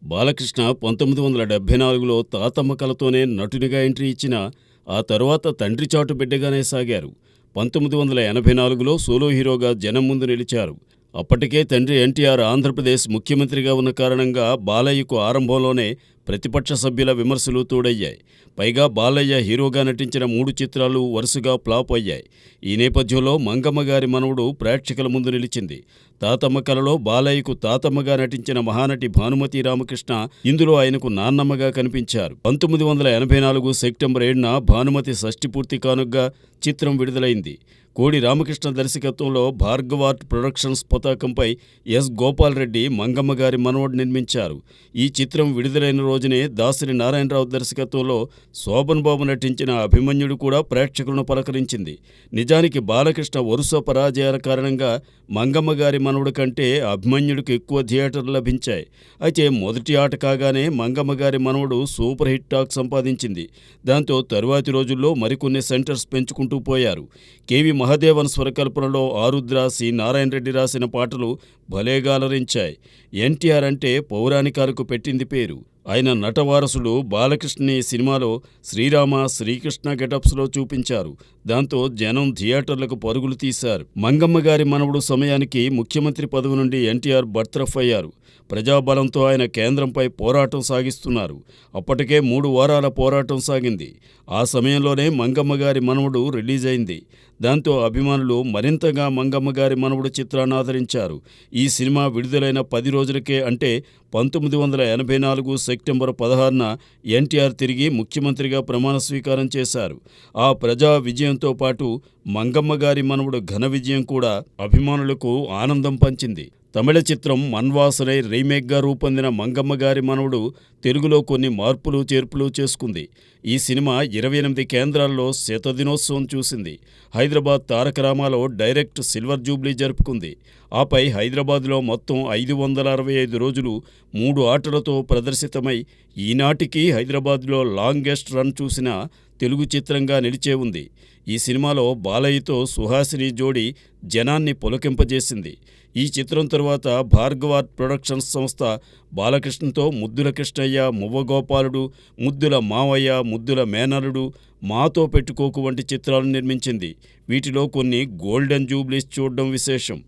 Balakrishna 1974లో తాతమ్మ కలతోనే నటునిగా entry ఇచ్చినా, ఆ తరువాత తండ్రి చాటు బిడ్డగానే సాగారు. 1984లో సోలో హీరోగా జనం ముందు నిలిచారు. అప్పటికే తండ్రి ఎన్టీఆర్ ఆంధ్రప్రదేశ్ ముఖ్యమంత్రిగా ఉన్న కారణంగా బాలయ్యకు ఆరంభంలోనే ప్రతిపక్ష సభ్యుల విమర్శలు తోడయ్యాయి. పైగా బాలయ్య హీరోగా నటించిన 3 చిత్రాలు వరుసగా ఫ్లాప్ అయ్యాయి. ఈ నేపథ్యంలో మంగమ్మ గారి మనవడు ప్రేక్షకుల ముందు నిలిచింది. తాతమ్మ కలలో బాలయ్యకు తాతమ్మగా నటించిన మహానటి భానుమతి రామకృష్ణ ఇందులో ఆయనకు నాన్నమ్మగా కనిపించారు. 1984 సెప్టెంబర్ 7న భానుమతి షష్ఠి పూర్తి కానుగ్గా చిత్రం విడుదలైంది. కోడి రామకృష్ణ దర్శకత్వంలో భార్గవ ఆర్ట్ ప్రొడక్షన్స్ పతాకంపై ఎస్. గోపాల్ రెడ్డి మంగమ్మ గారి మనవడు నిర్మించారు. ఈ చిత్రం విడుదలైన రోజునే దాసరి నారాయణరావు దర్శకత్వంలో శోభన్ బాబు నటించిన అభిమన్యుడు కూడా ప్రేక్షకులను పలకరించింది. నిజానికి బాలకృష్ణ వరుస పరాజయాల కారణంగా మంగమ్మ గారి మనవడు కంటే అభిమన్యుడికి ఎక్కువ థియేటర్లు లభించాయి. అయితే మొదటి ఆట కాగానే మంగమ్మ గారి మనవడు సూపర్ హిట్ టాక్ సంపాదించింది. దాంతో తరువాతి రోజుల్లో మరికొన్ని సెంటర్స్ పెంచుకుంటూ పోయారు. కెవి మహదేవన్ స్వరకల్పనలో ఆరుద్ర, సి. నారాయణ రెడ్డి రాసిన పాటలు భలేగా అలరించాయి. ఎన్టీఆర్ అంటే పౌరాణికాలకు పెట్టింది పేరు. ఆయన నటవారసుడు బాలకృష్ణని సినిమాలో శ్రీరామ, శ్రీకృష్ణ గెటప్స్లో చూపించారు. దాంతో జనం థియేటర్లకు పరుగులు తీశారు. మంగమ్మ గారి మనవడు సమయానికి ముఖ్యమంత్రి పదవి నుండి ఎన్టీఆర్ బర్తరఫ్ అయ్యారు. ప్రజాబలంతో ఆయన కేంద్రంపై పోరాటం సాగిస్తున్నారు. అప్పటికే 3 వారాల పోరాటం సాగింది. ఆ సమయంలోనే మంగమ్మ గారి మనవడు రిలీజ్ అయింది. దాంతో అభిమానులు మరింతగా మంగమ్మ గారి మనవడు చిత్రాన్ని ఆదరించారు. ఈ సినిమా విడుదలైన 10 రోజులకే అంటే 1984 సెప్టెంబర్ 16న ఎన్టీఆర్ తిరిగి ముఖ్యమంత్రిగా ప్రమాణ స్వీకారం చేశారు. ఆ ప్రజా విజయంతో పాటు మంగమ్మ గారి మనవడు ఘన విజయం కూడా అభిమానులకు ఆనందం పంచింది. తమిళ చిత్రం మన్వాసనై రీమేక్గా రూపొందిన మంగమ్మ గారి మనవడు తెలుగులో కొన్ని మార్పులు చేర్పులు చేసుకుంది. ఈ సినిమా 28 కేంద్రాల్లో శతదినోత్సవం చూసింది. హైదరాబాద్ తారక రామాలో డైరెక్ట్ సిల్వర్ జూబ్లీ జరుపుకుంది. ఆపై హైదరాబాద్లో మొత్తం 565 రోజులు 3 ఆటలతో ప్రదర్శితమై ఈనాటికి హైదరాబాద్లో లాంగెస్ట్ రన్ చూసిన తెలుగు చిత్రంగా నిలిచే ఉంది. ఈ సినిమాలో బాలయ్యతో సుహాసిని జోడీ జనాన్ని పులకింపజేసింది. ఈ చిత్రం తరువాత భార్గవ ఆర్ట్ ప్రొడక్షన్స్ సంస్థ బాలకృష్ణతో ముద్దుల కృష్ణయ్య, మువ్వ గోపాలుడు, ముద్దుల మావయ్య, ముద్దుల మేనల్లుడు, మాతో పెట్టుకోకు వంటి చిత్రాలను నిర్మించింది. వీటిలో కొన్ని గోల్డెన్ జూబ్లీస్ చూడడం విశేషం.